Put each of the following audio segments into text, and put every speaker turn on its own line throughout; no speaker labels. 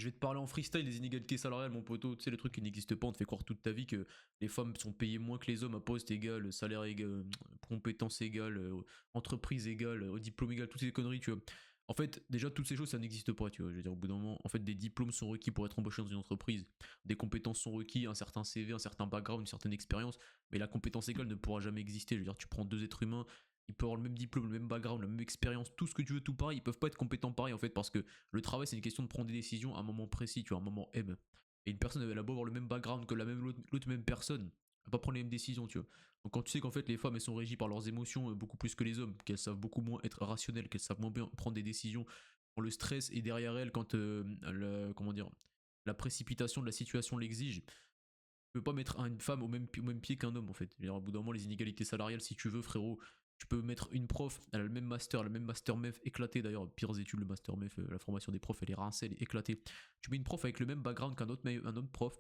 Je vais te parler en freestyle des inégalités salariales, mon poteau. Tu sais, le truc qui n'existe pas, on te fait croire toute ta vie que les femmes sont payées moins que les hommes à poste égal, salaire égal, compétence égale, entreprise égale, diplôme égal, toutes ces conneries, tu vois. En fait, déjà, toutes ces choses, ça n'existe pas, tu vois. Je veux dire, au bout d'un moment, en fait, des diplômes sont requis pour être embauché dans une entreprise, des compétences sont requis, un certain CV, un certain background, une certaine expérience, mais la compétence égale ne pourra jamais exister. Je veux dire, tu prends deux êtres humains, ils peuvent avoir le même diplôme, le même background, la même expérience, tout ce que tu veux, tout pareil, ils peuvent pas être compétents pareil, en fait, parce que le travail, c'est une question de prendre des décisions à un moment précis, tu vois, à un moment M. Et une personne, elle a beau avoir le même background que l'autre même personne, elle va pas prendre les mêmes décisions, tu vois. Donc quand tu sais qu'en fait les femmes elles sont régies par leurs émotions beaucoup plus que les hommes, qu'elles savent beaucoup moins être rationnelles, qu'elles savent moins bien prendre des décisions, quand le stress est derrière elles, quand comment dire, la précipitation de la situation l'exige, tu peux pas mettre une femme au même pied qu'un homme en fait. Au bout d'un moment, les inégalités salariales, si tu veux, frérot, tu peux mettre une prof, elle a le même master MEF éclaté d'ailleurs, pires études, le master MEF, la formation des profs, elle est rincée, elle est éclatée. Tu mets une prof avec le même background un autre prof.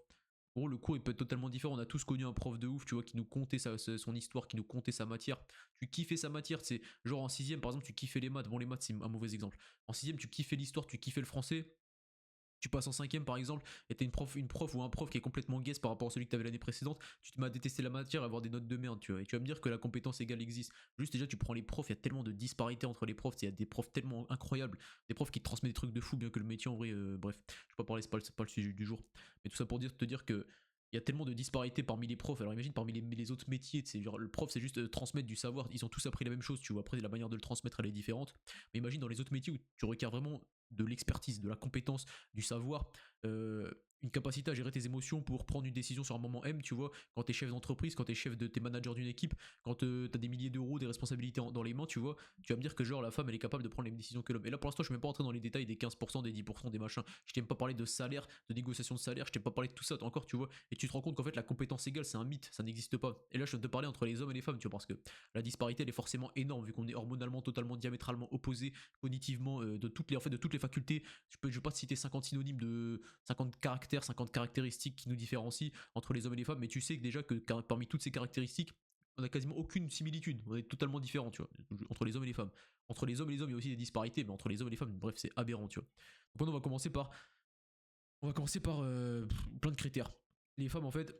En gros, le cours il peut être totalement différent. On a tous connu un prof de ouf, tu vois, qui nous contait son histoire, qui nous contait sa matière. Tu kiffais sa matière, c'est genre en sixième, par exemple, tu kiffais les maths. Bon, les maths, c'est un mauvais exemple. En sixième, tu kiffais l'histoire, tu kiffais le français. Tu passes en cinquième par exemple, et t'as une prof ou un prof qui est complètement guesse par rapport à celui que t'avais l'année précédente, tu te mets à détester la matière et avoir des notes de merde, tu vois. Et tu vas me dire que la compétence égale existe. Juste déjà, tu prends les profs, il y a tellement de disparités entre les profs, il y a des profs tellement incroyables, des profs qui te transmettent des trucs de fou, bien que le métier en vrai, bref, je vais pas parler, c'est pas le sujet du jour. Mais tout ça pour te dire que il y a tellement de disparités parmi les profs. Alors imagine parmi les autres métiers, genre, le prof c'est juste transmettre du savoir. Ils ont tous appris la même chose, tu vois. Après la manière de le transmettre elle est différente. Mais imagine dans les autres métiers où tu requiers vraiment de l'expertise, de la compétence, du savoir, une capacité à gérer tes émotions pour prendre une décision sur un moment M, tu vois, quand t'es chef d'entreprise, quand t'es chef de t'es manager d'une équipe, quand t'as des milliers d'euros, des responsabilités dans les mains, tu vois, tu vas me dire que genre la femme elle est capable de prendre les mêmes décisions que l'homme. Et là pour l'instant je suis même pas rentré dans les détails des 15%, des 10%, des machins. Je t'aime pas parler de salaire, de négociation de salaire, je t'ai pas parlé de tout ça encore, tu vois. Et tu te rends compte qu'en fait la compétence égale c'est un mythe, ça n'existe pas. Et là je viens de te parler entre les hommes et les femmes, tu vois, parce que la disparité elle est forcément énorme vu qu'on est hormonalement totalement diamétralement opposés, cognitivement, de toutes les facultés. Je vais pas te citer 50 synonymes de 50 caractères, 50 caractéristiques qui nous différencient entre les hommes et les femmes, mais tu sais que déjà que parmi toutes ces caractéristiques, on a quasiment aucune similitude, on est totalement différents, tu vois, entre les hommes et les femmes. Entre les hommes et les hommes, il y a aussi des disparités, mais entre les hommes et les femmes, bref, c'est aberrant, tu vois. Donc on va commencer par plein de critères. Les femmes, en fait,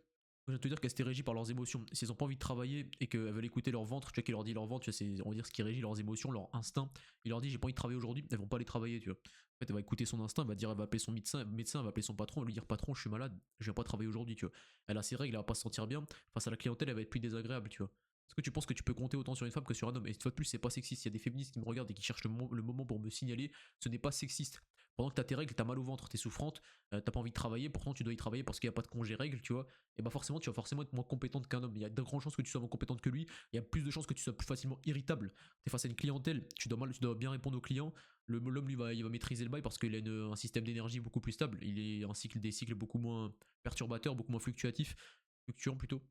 je vais te dire qu'elles étaient régies par leurs émotions. Si elles ont pas envie de travailler et qu'elles veulent écouter leur ventre, tu vois, qui leur dit leur ventre, tu vois, c'est, on va dire, ce qui régit leurs émotions, leur instinct. Il leur dit, j'ai pas envie de travailler aujourd'hui, elles vont pas aller travailler, tu vois. En fait, elle va écouter son instinct, elle va dire, elle va appeler son médecin, elle va appeler son patron, elle va lui dire, patron, je suis malade, je vais pas travailler aujourd'hui, tu vois. Elle a ses règles, elle va pas se sentir bien. Face à la clientèle, elle va être plus désagréable, tu vois. Est-ce que tu penses que tu peux compter autant sur une femme que sur un homme? Et une fois de plus, c'est pas sexiste. Il y a des féministes qui me regardent et qui cherchent le moment pour me signaler. Ce n'est pas sexiste. Pendant que t'as tes règles, t'as mal au ventre, t'es souffrante, t'as pas envie de travailler, pourtant tu dois y travailler parce qu'il n'y a pas de congé règle, tu vois, et bah forcément tu vas forcément être moins compétente qu'un homme. Il y a de grandes chances que tu sois moins compétente que lui, il y a plus de chances que tu sois plus facilement irritable. T'es face à une clientèle, tu dois bien répondre aux clients. L'homme lui il va maîtriser le bail parce qu'il a un système d'énergie beaucoup plus stable, il est un cycle des cycles beaucoup moins perturbateurs, beaucoup moins fluctuants plutôt.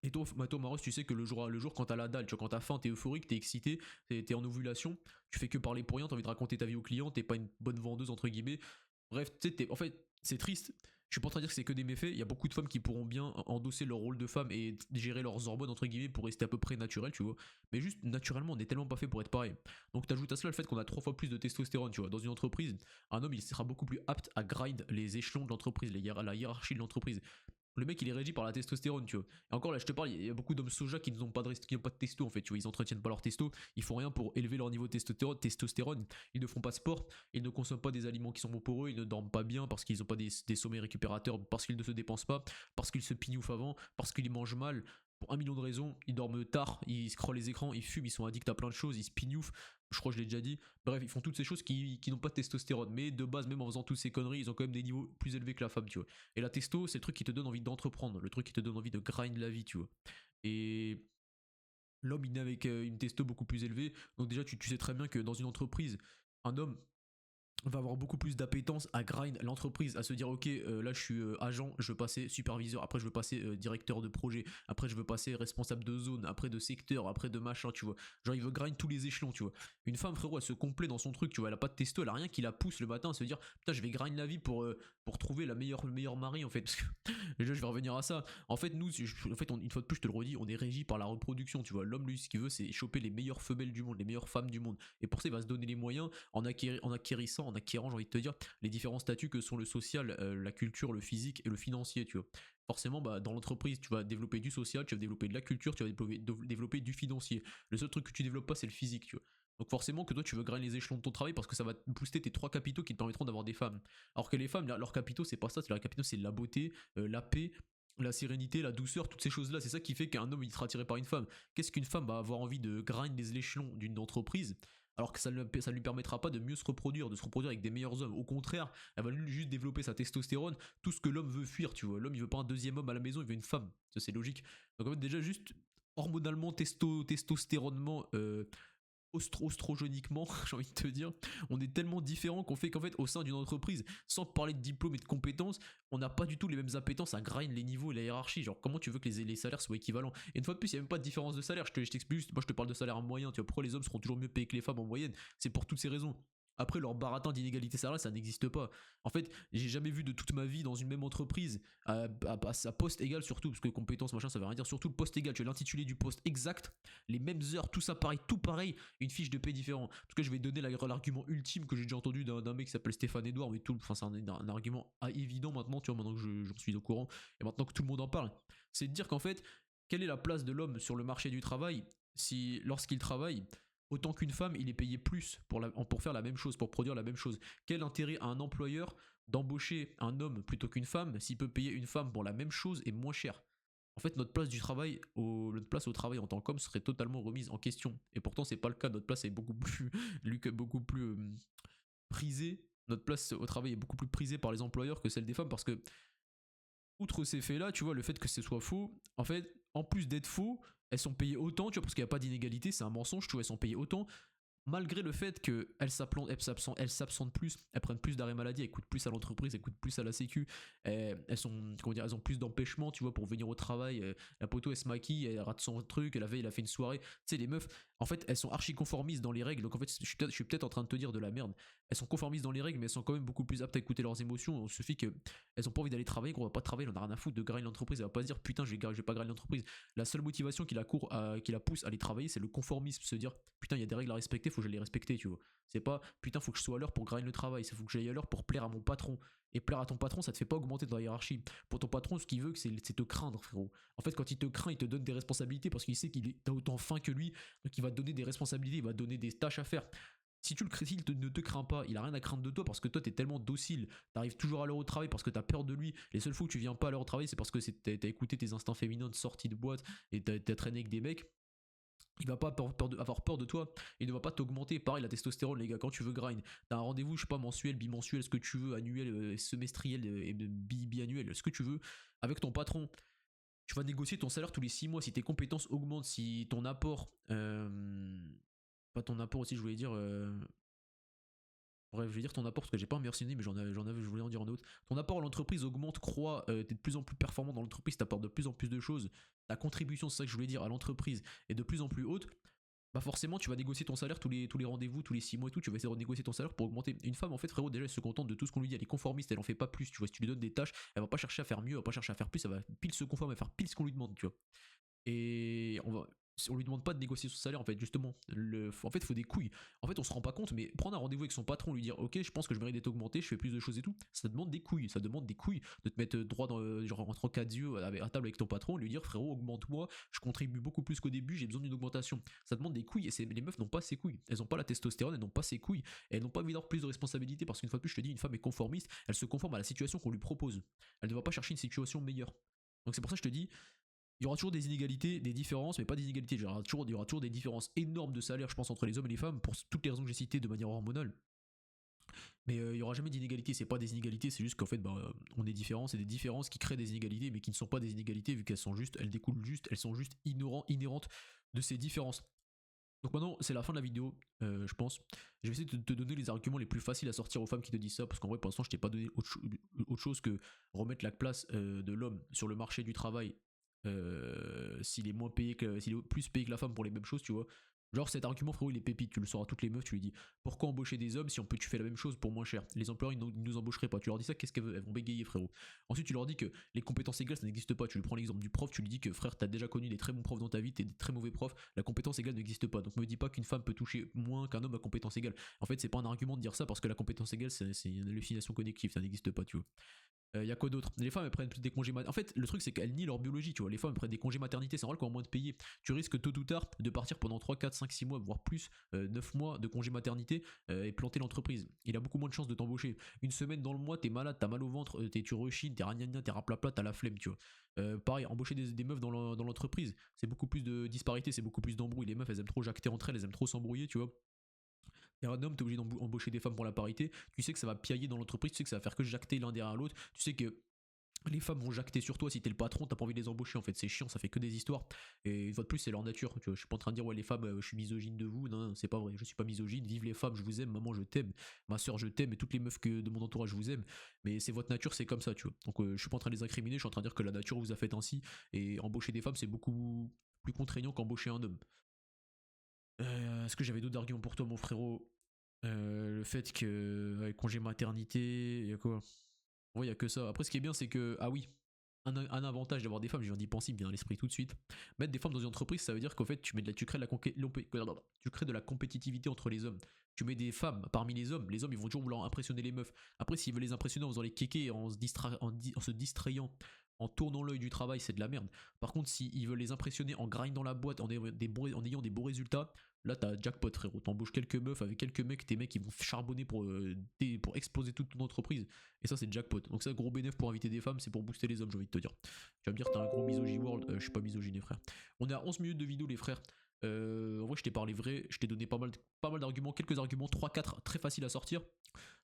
Et toi, Mato Maros, tu sais que le jour quand t'as la dalle, tu vois, quand t'as faim, t'es euphorique, t'es excité, t'es en ovulation, tu fais que parler pour rien, t'as envie de raconter ta vie aux clients, t'es pas une bonne vendeuse entre guillemets. Bref, tu sais, en fait, c'est triste. Je suis pas en train de dire que c'est que des méfaits. Il y a beaucoup de femmes qui pourront bien endosser leur rôle de femme et gérer leurs hormones entre guillemets pour rester à peu près naturel, tu vois. Mais juste naturellement, on est tellement pas fait pour être pareil. Donc t'ajoutes à cela le fait qu'on a 3 fois plus de testostérone, tu vois. Dans une entreprise, un homme il sera beaucoup plus apte à grind les échelons de l'entreprise, la hiérarchie de l'entreprise. Le mec il est régi par la testostérone, tu vois. Et encore là, je te parle, il y a beaucoup d'hommes soja qui n'ont pas qui n'ont pas de testo en fait, tu vois. Ils entretiennent pas leur testo, ils font rien pour élever leur niveau de testostérone. Ils ne font pas de sport, ils ne consomment pas des aliments qui sont bons pour eux, ils ne dorment pas bien parce qu'ils n'ont pas des sommeils récupérateurs, parce qu'ils ne se dépensent pas, parce qu'ils se pignouffent avant, parce qu'ils mangent mal. Pour un million de raisons, ils dorment tard, ils scrollent les écrans, ils fument, ils sont addicts à plein de choses, ils se pignouffent, je crois que je l'ai déjà dit. Bref, ils font toutes ces choses qui n'ont pas de testostérone. Mais de base, même en faisant toutes ces conneries, ils ont quand même des niveaux plus élevés que la femme, tu vois. Et la testo, c'est le truc qui te donne envie d'entreprendre, le truc qui te donne envie de grind la vie, tu vois. Et l'homme, il naît avec une testo beaucoup plus élevée. Donc déjà, tu sais très bien que dans une entreprise, un homme va avoir beaucoup plus d'appétence à grind l'entreprise, à se dire ok là je suis agent, je veux passer superviseur, après je veux passer directeur de projet, après je veux passer responsable de zone, après de secteur, après de machin, tu vois. Genre il veut grind tous les échelons, tu vois. Une femme frérot elle se complaît dans son truc, tu vois, elle a pas de testo, elle a rien qui la pousse le matin à se dire putain je vais grind la vie pour trouver le meilleur mari en fait. Parce que déjà je vais revenir à ça. En fait nous, en fait une fois de plus je te le redis, on est régi par la reproduction, tu vois. L'homme lui ce qu'il veut c'est choper les meilleures femelles du monde, les meilleures femmes du monde. Et pour ça il va se donner les moyens en acquérissant sachant, en acquérant, j'ai envie de te dire, les différents statuts que sont le social, la culture, le physique et le financier, tu vois. Forcément, bah, dans l'entreprise, tu vas développer du social, tu vas développer de la culture, tu vas développer du financier. Le seul truc que tu développes pas, c'est le physique, tu vois. Donc forcément que toi tu veux gagner les échelons de ton travail parce que ça va booster tes trois capitaux qui te permettront d'avoir des femmes. Alors que les femmes, leurs capitaux c'est pas ça, leurs capitaux c'est la beauté, la paix, la sérénité, la douceur, toutes ces choses-là. C'est ça qui fait qu'un homme il sera attiré par une femme. Qu'est-ce qu'une femme va avoir envie de grind les échelons d'une entreprise alors que ça ne lui permettra pas de mieux se reproduire, de se reproduire avec des meilleurs hommes. Au contraire, elle va juste développer sa testostérone, tout ce que l'homme veut fuir, tu vois. L'homme il veut pas un deuxième homme à la maison, il veut une femme. Ça c'est logique. Donc en fait déjà juste hormonalement, testostéronement, ostrogoniquement, j'ai envie de te dire, on est tellement différents qu'on fait qu'en fait, au sein d'une entreprise, sans parler de diplôme et de compétences, on n'a pas du tout les mêmes appétences à grind les niveaux et la hiérarchie. Genre, comment tu veux que les salaires soient équivalents? Et une fois de plus, il n'y a même pas de différence de salaire. Je t'explique juste, moi je te parle de salaire moyen. Tu vois, pourquoi les hommes seront toujours mieux payés que les femmes en moyenne? C'est pour toutes ces raisons. Après, leur baratin d'inégalité salariale, ça n'existe pas. En fait, j'ai jamais vu de toute ma vie dans une même entreprise, à poste égal surtout, parce que compétences, machin, ça veut rien dire, surtout le poste égal, tu as l'intitulé du poste exact, les mêmes heures, tout ça pareil, tout pareil, une fiche de paie différente. En tout cas, je vais donner l'argument ultime que j'ai déjà entendu d'un mec qui s'appelle Stéphane Edouard, mais tout, enfin, c'est un argument évident maintenant, tu vois, maintenant que j'en suis au courant, et maintenant que tout le monde en parle. C'est de dire qu'en fait, quelle est la place de l'homme sur le marché du travail si, lorsqu'il travaille, autant qu'une femme, il est payé plus pour faire la même chose, pour produire la même chose. Quel intérêt a un employeur d'embaucher un homme plutôt qu'une femme s'il peut payer une femme pour la même chose et moins cher? En fait, notre place notre place au travail en tant qu'homme serait totalement remise en question. Et pourtant, c'est pas le cas. Notre place est beaucoup plus, beaucoup plus prisée. Notre place au travail est beaucoup plus prisée par les employeurs que celle des femmes parce que, outre ces faits-là, tu vois, le fait que ce soit faux, en fait, en plus d'être faux, elles sont payées autant, tu vois, parce qu'il n'y a pas d'inégalité, c'est un mensonge, tu vois, elles sont payées autant, malgré le fait qu'elles s'absentent plus, elles prennent plus d'arrêt maladie, elles coûtent plus à l'entreprise, elles coûtent plus à la sécu, elles sont, comment dire, elles ont plus d'empêchements, tu vois, pour venir au travail, la poteau elle se maquille, elle rate son truc, la veille elle a fait une soirée, tu sais, les meufs, en fait, elles sont archi conformistes dans les règles, donc en fait, je suis peut-être en train de te dire de la merde, elles sont conformistes dans les règles, mais elles sont quand même beaucoup plus aptes à écouter leurs émotions, il suffit qu'elles ont pas envie d'aller travailler, qu'on va pas travailler, on a rien à foutre de grind l'entreprise, elle va pas se dire putain, je vais pas grind l'entreprise, la seule motivation qui la pousse à aller travailler, c'est le conformisme, se dire putain, il y a des règles à respecter, faut que je les respecter, tu vois. C'est pas putain, faut que je sois à l'heure pour grind le travail, c'est faut que j'aille à l'heure pour plaire à mon patron. Et plaire à ton patron, ça te fait pas augmenter dans la hiérarchie. Pour ton patron, ce qu'il veut, c'est te craindre, frérot. En fait, quand il te craint, il te donne des responsabilités parce qu'il sait t'as autant faim que lui, donc il va te donner des responsabilités, il va te donner des tâches à faire. Si s'il ne te craint pas, il a rien à craindre de toi parce que toi t'es tellement docile, t'arrives toujours à l'heure au travail parce que t'as peur de lui. Les seules fois où tu viens pas à l'heure au travail, c'est parce que t'as écouté tes instincts féminins de sortie de boîte et t'as traîné avec des mecs. Il va pas avoir peur de toi, il ne va pas t'augmenter. Pareil, la testostérone, les gars, quand tu veux grind, t'as un rendez-vous, je sais pas, mensuel, bimensuel, ce que tu veux, annuel, semestriel et biannuel, ce que tu veux, avec ton patron. Tu vas négocier ton salaire tous les 6 mois si tes compétences augmentent, si ton apport. Pas ton apport aussi, je voulais dire. Bref, je vais dire ton apport parce que j'ai pas un meilleur synonyme, mais je voulais en dire un autre. Ton apport à l'entreprise augmente, croît, t'es de plus en plus performant dans l'entreprise, t'apportes de plus en plus de choses. Ta contribution, c'est ça que je voulais dire, à l'entreprise est de plus en plus haute. Bah forcément, tu vas négocier ton salaire tous les rendez-vous, tous les 6 mois et tout, tu vas essayer de renégocier ton salaire pour augmenter. Une femme, en fait, frérot, déjà, elle se contente de tout ce qu'on lui dit, elle est conformiste, elle en fait pas plus, tu vois. Si tu lui donnes des tâches, elle va pas chercher à faire mieux, elle va pas chercher à faire plus, elle va pile se conformer à faire pile ce qu'on lui demande, tu vois. Et on lui demande pas de négocier son salaire en fait justement en fait il faut des couilles, en fait on se rend pas compte, mais prendre un rendez-vous avec son patron, lui dire ok je pense que je mérite d'être augmenté, je fais plus de choses et tout, ça demande des couilles, ça demande des couilles de te mettre droit dans genre entre quatre yeux à table avec ton patron, lui dire frérot augmente-moi, je contribue beaucoup plus qu'au début, j'ai besoin d'une augmentation, ça demande des couilles. Et les meufs n'ont pas ces couilles, elles ont pas la testostérone, elles n'ont pas ces couilles, et elles n'ont pas envie d'avoir plus de responsabilités parce qu'une fois de plus je te dis, une femme est conformiste, elle se conforme à la situation qu'on lui propose, elle ne va pas chercher une situation meilleure. Donc c'est pour ça que je te dis, il y aura toujours des inégalités, des différences, mais pas des inégalités. Il y aura toujours des différences énormes de salaire, je pense, entre les hommes et les femmes, pour toutes les raisons que j'ai citées de manière hormonale. Mais il n'y aura jamais d'inégalités. C'est pas des inégalités, c'est juste qu'en fait, bah, on est différents. C'est des différences qui créent des inégalités, mais qui ne sont pas des inégalités, vu qu'elles sont juste, elles découlent juste, elles sont juste inhérentes de ces différences. Donc maintenant, c'est la fin de la vidéo, je pense. Je vais essayer de te donner les arguments les plus faciles à sortir aux femmes qui te disent ça, parce qu'en vrai, pour l'instant, je t'ai pas donné autre chose que remettre la place de l'homme sur le marché du travail, s'il est plus payé que la femme pour les mêmes choses, tu vois. Genre cet argument frérot il est pépite, tu le sors à toutes les meufs, tu lui dis pourquoi embaucher des hommes si on peut tu fais la même chose pour moins cher. Les employeurs ils nous embaucheraient pas. Tu leur dis ça, qu'est-ce qu'elles veulent? Elles vont bégayer frérot. Ensuite tu leur dis que les compétences égales ça n'existe pas. Tu lui prends l'exemple du prof, tu lui dis que frère t'as déjà connu des très bons profs dans ta vie, t'es des très mauvais profs, la compétence égale n'existe pas. Donc me dis pas qu'une femme peut toucher moins qu'un homme à compétence égale. En fait c'est pas un argument de dire ça parce que la compétence égale c'est une hallucination cognitive, ça n'existe pas tu vois. Il y a quoi d'autre? Les femmes elles prennent plus des congés maternité. En fait, le truc c'est qu'elles nient leur biologie, tu vois. Les femmes elles prennent des congés maternité, c'est normal qu'on a moins de payer. Tu risques tôt ou tard de partir pendant 3, 4, 5, 6 mois, voire plus, 9 mois de congé maternité et planter l'entreprise. Il a beaucoup moins de chances de t'embaucher. Une semaine dans le mois, t'es malade, t'as mal au ventre, tu rechines, t'es ragnagna, t'es raplapla, t'as la flemme, tu vois. Pareil, embaucher des meufs dans l'entreprise, c'est beaucoup plus de disparité, c'est beaucoup plus d'embrouille. Les meufs elles aiment trop jacter entre elles, elles aiment trop s'embrouiller, tu vois. T'es un homme, t'es obligé d'embaucher des femmes pour la parité. Tu sais que ça va piailler dans l'entreprise, tu sais que ça va faire que jacter l'un derrière l'autre. Tu sais que les femmes vont jacter sur toi si t'es le patron, t'as pas envie de les embaucher en fait, c'est chiant, ça fait que des histoires. Et une fois de plus, c'est leur nature. Tu vois, je suis pas en train de dire ouais les femmes, je suis misogyne de vous, non, c'est pas vrai, je suis pas misogyne. Vive les femmes, je vous aime, maman je t'aime, ma soeur je t'aime et toutes les meufs de mon entourage je vous aime. Mais c'est votre nature, c'est comme ça, tu vois. Donc je suis pas en train de les incriminer, je suis en train de dire que la nature vous a fait ainsi. Et embaucher des femmes, c'est beaucoup plus contraignant qu'embaucher un homme. Est-ce que j'avais d'autres arguments pour toi, mon frérot? Le fait que avec congé maternité, il y a quoi? Ouais, il y a que ça. Après, ce qui est bien, c'est que ah oui, un avantage d'avoir des femmes, je viens d'y penser, il me vient à l'esprit tout de suite. Mettre des femmes dans une entreprise, ça veut dire qu'en fait, tu crées tu crées de la compétitivité entre les hommes. Tu mets des femmes parmi les hommes, ils vont toujours vouloir impressionner les meufs. Après, s'ils veulent les impressionner en faisant les kékés, en se distrayant, en tournant l'œil du travail, c'est de la merde. Par contre, s'ils veulent les impressionner en grindant la boîte, en ayant des bons résultats, là t'as jackpot frérot. T'embauches quelques meufs avec quelques mecs, tes mecs ils vont charbonner pour exploser toute ton entreprise. Et ça c'est jackpot. Donc ça gros bénéf pour inviter des femmes, c'est pour booster les hommes, j'ai envie de te dire. Tu vas me dire t'as un gros misogyne world, je suis pas misogyne frère. On est à 11 minutes de vidéo les frères. En vrai je t'ai parlé vrai, je t'ai donné pas mal d'arguments, quelques arguments, 3-4 très faciles à sortir.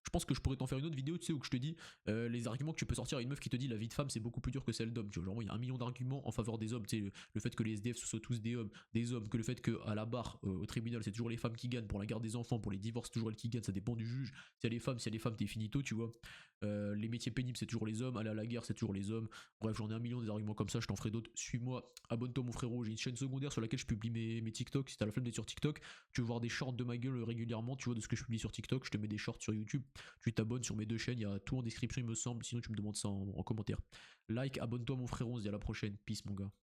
Je pense que je pourrais t'en faire une autre vidéo, tu sais, où je te dis les arguments que tu peux sortir à une meuf qui te dit la vie de femme c'est beaucoup plus dur que celle d'homme. Tu vois, genre il y a 1 million d'arguments en faveur des hommes, tu sais, le fait que les SDF soient tous des hommes, que le fait qu'à la barre, au tribunal, c'est toujours les femmes qui gagnent, pour la garde des enfants, pour les divorces, c'est toujours elles qui gagnent, ça dépend du juge. S'il y a les femmes, t'es finito, tu vois. Les métiers pénibles, c'est toujours les hommes, aller à la guerre, c'est toujours les hommes. Bref, j'en ai 1 million des arguments comme ça, je t'en ferai d'autres. Suis-moi, abonne-toi mon frérot, j'ai une chaîne secondaire sur laquelle je publie mes TikTok. Si t'as la flemme d'être sur TikTok, tu veux voir des shorts de ma gueule régulièrement, tu vois, de ce que je publie sur TikTok, je te mets des shorts sur YouTube. Tu t'abonnes sur mes deux chaînes, il y a tout en description, il me semble. Sinon, tu me demandes ça en commentaire. Like, abonne-toi, mon frérot. On se dit à la prochaine. Peace, mon gars.